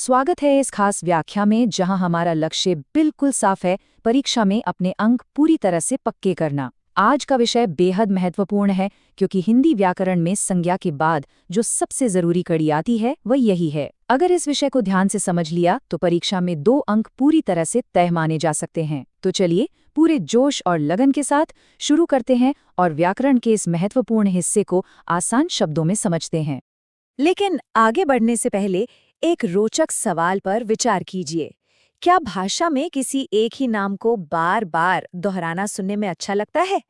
स्वागत है इस खास व्याख्या में जहां हमारा लक्ष्य बिल्कुल साफ है, परीक्षा में अपने अंक पूरी तरह से पक्के करना। आज का विषय बेहद महत्वपूर्ण है क्योंकि हिंदी व्याकरण में संज्ञा के बाद जो सबसे जरूरी कड़ी आती है वह यही है। अगर इस विषय को ध्यान से समझ लिया तो परीक्षा में 2 अंक पूरी तरह से तय माने जा सकते हैं। तो चलिए पूरे जोश और लगन के साथ शुरू करते हैं और व्याकरण के इस महत्वपूर्ण हिस्से को आसान शब्दों में समझते हैं। लेकिन आगे बढ़ने से पहले एक रोचक सवाल पर विचार कीजिए। क्या भाषा में किसी एक ही नाम को बार बार दोहराना सुनने में अच्छा लगता है?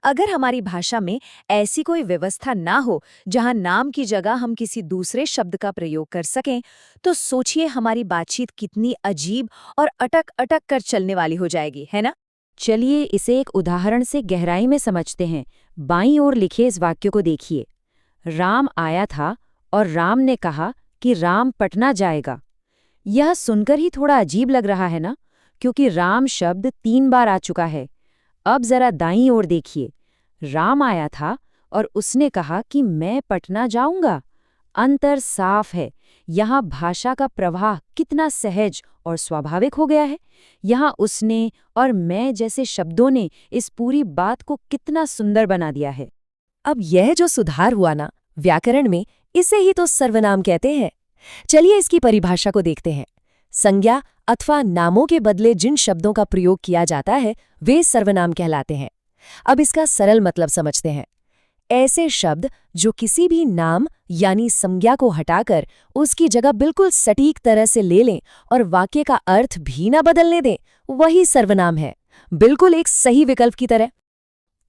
अगर हमारी भाषा में ऐसी कोई व्यवस्था ना हो जहां नाम की जगह हम किसी दूसरे शब्द का प्रयोग कर सकें, तो सोचिए हमारी बातचीत कितनी अजीब और अटक अटक कर चलने वाली हो जाएगी, है ना? चलिए इसे एक उदाहरण से गहराई में समझते हैं। बाईं ओर लिखे इस वाक्य को देखिए। राम आया था और राम ने कहा कि राम पटना जाएगा। यह सुनकर ही थोड़ा अजीब लग रहा है ना, क्योंकि राम शब्द 3 बार आ चुका है। अब जरा दाईं ओर देखिए। राम आया था और उसने कहा कि मैं पटना जाऊंगा। अंतर साफ है। यहाँ भाषा का प्रवाह कितना सहज और स्वाभाविक हो गया है। यहाँ उसने और मैं जैसे शब्दों ने इस पूरी बात को कितना सुंदर बना दिया है। अब यह जो सुधार हुआ ना व्याकरण में, इसे ही तो सर्वनाम कहते हैं। चलिए इसकी परिभाषा को देखते हैं। संज्ञा अथवा नामों के बदले जिन शब्दों का प्रयोग किया जाता है वे सर्वनाम कहलाते हैं। अब इसका सरल मतलब समझते हैं। ऐसे शब्द जो किसी भी नाम यानी संज्ञा को हटाकर उसकी जगह बिल्कुल सटीक तरह से ले लें और वाक्य का अर्थ भी ना बदलने दें, वही सर्वनाम है, बिल्कुल एक सही विकल्प की तरह।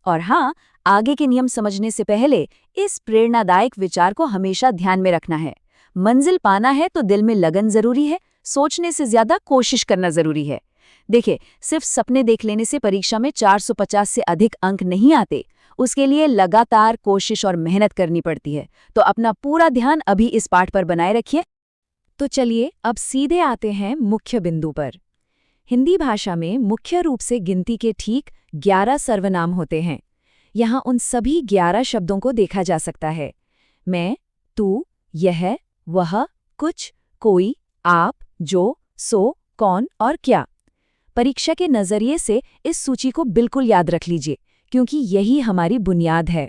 और हाँ, आगे के नियम समझने से पहले इस प्रेरणादायक विचार को हमेशा ध्यान में रखना है। मंजिल पाना है तो दिल में लगन जरूरी है, सोचने से ज्यादा कोशिश करना जरूरी है। देखिए, सिर्फ सपने देख लेने से परीक्षा में 450 से अधिक अंक नहीं आते। उसके लिए लगातार कोशिश और मेहनत करनी पड़ती है। तो अपना पूरा ध्यान अभी इस पाठ पर बनाए रखिए। तो चलिए अब सीधे आते हैं मुख्य बिंदु पर। हिंदी भाषा में मुख्य रूप से गिनती के ठीक 11 सर्वनाम होते हैं। यहाँ उन सभी 11 शब्दों को देखा जा सकता है। मैं, तू, यह, वह, कुछ, कोई, आप, जो, सो, कौन और क्या। परीक्षा के नजरिए से इस सूची को बिल्कुल याद रख लीजिए, क्योंकि यही हमारी बुनियाद है।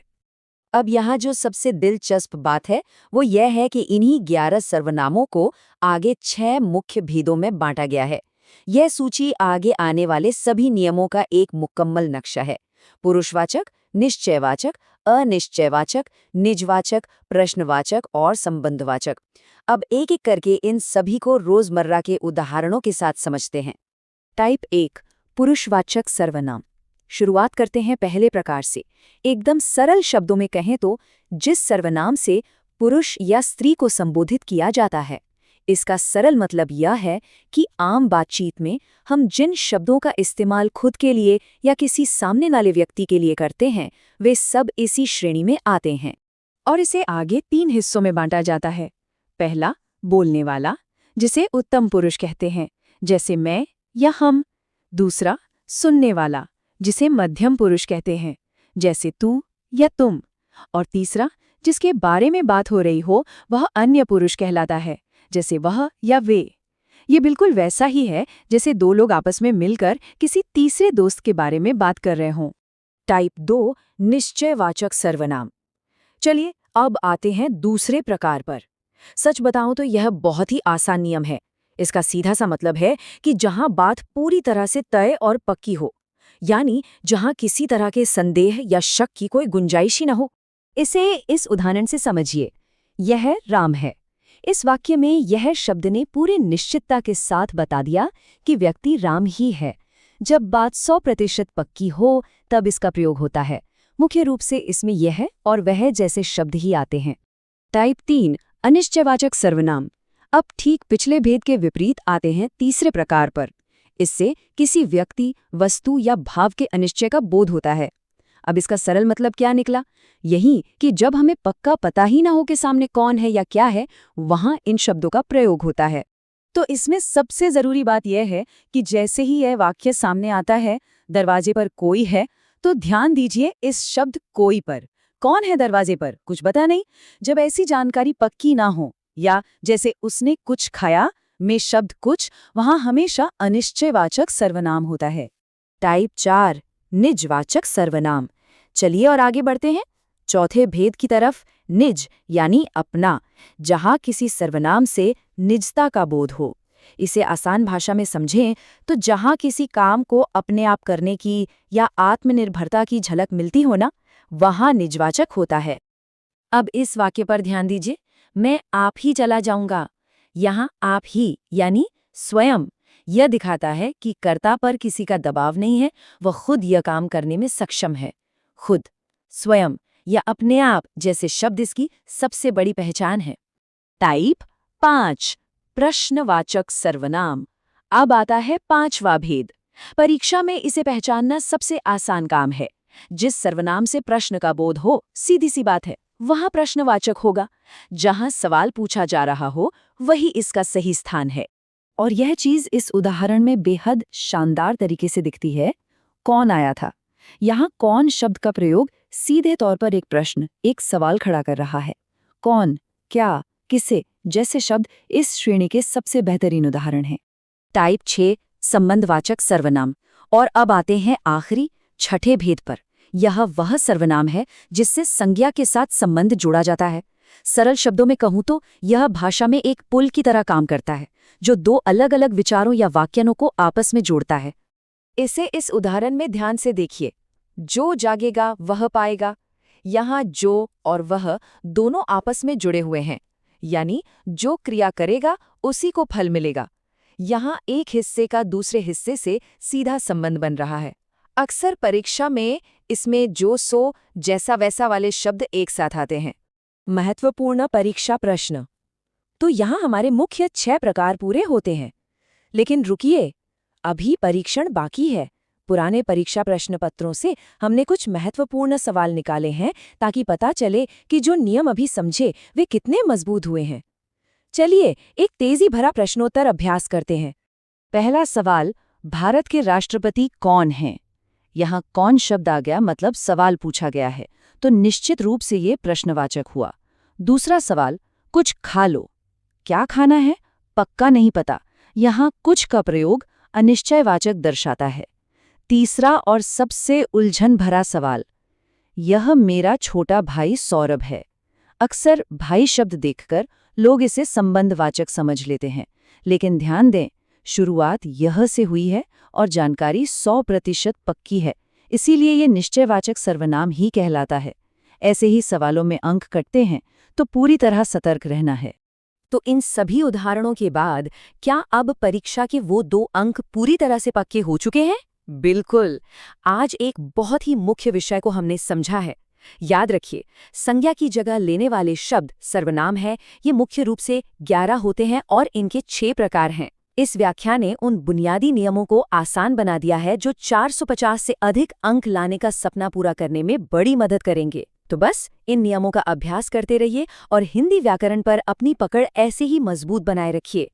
अब यहाँ जो सबसे दिलचस्प बात है वो यह है कि इन्हीं 11 सर्वनामों को आगे 6 मुख्य भेदों में बांटा गया है। यह सूची आगे आने वाले सभी नियमों का एक मुकम्मल नक्शा है। पुरुषवाचक, निश्चयवाचक, अनिश्चयवाचक, निजवाचक, प्रश्नवाचक और संबंधवाचक। अब एक एक करके इन सभी को रोजमर्रा के उदाहरणों के साथ समझते हैं। टाइप 1, पुरुषवाचक सर्वनाम। शुरुआत करते हैं पहले प्रकार से। एकदम सरल शब्दों में कहें तो जिस सर्वनाम से पुरुष या स्त्री को संबोधित किया जाता है। इसका सरल मतलब यह है कि आम बातचीत में हम जिन शब्दों का इस्तेमाल खुद के लिए या किसी सामने वाले व्यक्ति के लिए करते हैं वे सब इसी श्रेणी में आते हैं। और इसे आगे 3 हिस्सों में बांटा जाता है। पहला, बोलने वाला, जिसे उत्तम पुरुष कहते हैं, जैसे मैं या हम। दूसरा, सुनने वाला, जिसे मध्यम पुरुष कहते हैं, जैसे तू या तुम। और तीसरा, जिसके बारे में बात हो रही हो, वह अन्य पुरुष कहलाता है, जैसे वह या वे। ये बिल्कुल वैसा ही है जैसे 2 लोग आपस में मिलकर किसी तीसरे दोस्त के बारे में बात कर रहे हों। टाइप 2, निश्चयवाचक सर्वनाम। चलिए अब आते हैं दूसरे प्रकार पर। सच बताऊं तो यह बहुत ही आसान नियम है। इसका सीधा सा मतलब है कि जहां बात पूरी तरह से तय और पक्की हो, यानी जहां किसी तरह के संदेह या शक की कोई गुंजाइश ही न हो। इसे इस उदाहरण से समझिए। यह राम है। इस वाक्य में यह शब्द ने पूरी निश्चितता के साथ बता दिया कि व्यक्ति राम ही है। जब बात 100% पक्की हो तब इसका प्रयोग होता है। मुख्य रूप से इसमें यह और वह जैसे शब्द ही आते हैं। टाइप 3, अनिश्चयवाचक सर्वनाम। अब ठीक पिछले भेद के विपरीत आते हैं तीसरे प्रकार पर। इससे किसी व्यक्ति, वस्तु या भाव के अनिश्चय का बोध होता है। अब इसका सरल मतलब क्या निकला? यही कि जब हमें पक्का पता ही ना हो कि सामने कौन है या क्या है, वहां इन शब्दों का प्रयोग होता है। तो इसमें सबसे जरूरी बात यह है कि जैसे ही यह वाक्य सामने आता है, दरवाजे पर कोई है, तो ध्यान दीजिए इस शब्द कोई पर। कौन है दरवाजे पर, कुछ पता नहीं। जब ऐसी जानकारी पक्की ना हो, या जैसे उसने कुछ खाया, में शब्द कुछ वहां हमेशा अनिश्चयवाचक सर्वनाम होता है। टाइप 4 निजवाचक सर्वनाम। चलिए और आगे बढ़ते हैं चौथे भेद की तरफ, निज यानी अपना, जहां किसी सर्वनाम से निजता का बोध हो। इसे आसान भाषा में समझें तो जहां किसी काम को अपने आप करने की या आत्मनिर्भरता की झलक मिलती हो ना, वहां निजवाचक होता है। अब इस वाक्य पर ध्यान दीजिए, मैं आप ही चला जाऊंगा। यहाँ आप ही यानी स्वयं, यह दिखाता है कि कर्ता पर किसी का दबाव नहीं है, वह खुद यह काम करने में सक्षम है। खुद, स्वयं या अपने आप जैसे शब्द इसकी सबसे बड़ी पहचान है। टाइप 5 प्रश्नवाचक सर्वनाम। अब आता है पांचवा भेद। परीक्षा में इसे पहचानना सबसे आसान काम है। जिस सर्वनाम से प्रश्न का बोध हो, सीधी सी बात है, वहां प्रश्नवाचक होगा। जहां सवाल पूछा जा रहा हो, वही इसका सही स्थान है। और यह चीज इस उदाहरण में बेहद शानदार तरीके से दिखती है। कौन आया था? यहाँ कौन शब्द का प्रयोग सीधे तौर पर एक प्रश्न, एक सवाल खड़ा कर रहा है। कौन, क्या, किसे जैसे शब्द इस श्रेणी के सबसे बेहतरीन उदाहरण हैं। टाइप 6 संबंधवाचक सर्वनाम। और अब आते हैं आखिरी छठे भेद पर। यह वह सर्वनाम है जिससे संज्ञा के साथ संबंध जोड़ा जाता है। सरल शब्दों में कहूं तो यह भाषा में एक पुल की तरह काम करता है, जो दो अलग अलग विचारों या वाक्यों को आपस में जोड़ता है। इसे इस उदाहरण में ध्यान से देखिए। जो जागेगा वह पाएगा। यहाँ जो और वह दोनों आपस में जुड़े हुए हैं, यानी जो क्रिया करेगा उसी को फल मिलेगा। यहाँ एक हिस्से का दूसरे हिस्से से सीधा संबंध बन रहा है। अक्सर परीक्षा में इसमें जो सो जैसा वैसा वाले शब्द एक साथ आते हैं। महत्वपूर्ण परीक्षा प्रश्न। तो यहाँ हमारे मुख्य 6 प्रकार पूरे होते हैं। लेकिन रुकिए, अभी परीक्षण बाकी है। पुराने परीक्षा प्रश्न पत्रों से हमने कुछ महत्वपूर्ण सवाल निकाले हैं ताकि पता चले कि जो नियम अभी समझे वे कितने मजबूत हुए हैं। चलिए एक तेजी भरा प्रश्नोत्तर अभ्यास करते हैं। पहला सवाल, भारत के राष्ट्रपति कौन हैं? यहाँ कौन शब्द आ गया, मतलब सवाल पूछा गया है, तो निश्चित रूप से ये प्रश्नवाचक हुआ। दूसरा सवाल, कुछ खा लो। क्या खाना है? पक्का नहीं पता। यहाँ कुछ का प्रयोग अनिश्चयवाचक दर्शाता है। तीसरा और सबसे उलझन भरा सवाल, यह मेरा छोटा भाई सौरभ है। अक्सर भाई शब्द देखकर लोग इसे संबंधवाचक समझ लेते हैं, लेकिन ध्यान दें, शुरुआत यह से हुई है और जानकारी 100% पक्की है, इसीलिए ये निश्चयवाचक सर्वनाम ही कहलाता है। ऐसे ही सवालों में अंक कटते हैं तो पूरी तरह सतर्क रहना है। तो इन सभी उदाहरणों के बाद क्या अब परीक्षा के वो 2 अंक पूरी तरह से पक्के हो चुके हैं? बिल्कुल। आज एक बहुत ही मुख्य विषय को हमने समझा है। याद रखिए, संज्ञा की जगह लेने वाले शब्द सर्वनाम है, ये मुख्य रूप से 11 होते हैं और इनके 6 प्रकार हैं। इस व्याख्यान ने उन बुनियादी नियमों को आसान बना दिया है जो 450 से अधिक अंक लाने का सपना पूरा करने में बड़ी मदद करेंगे। तो बस इन नियमों का अभ्यास करते रहिए और हिंदी व्याकरण पर अपनी पकड़ ऐसे ही मजबूत बनाए रखिए।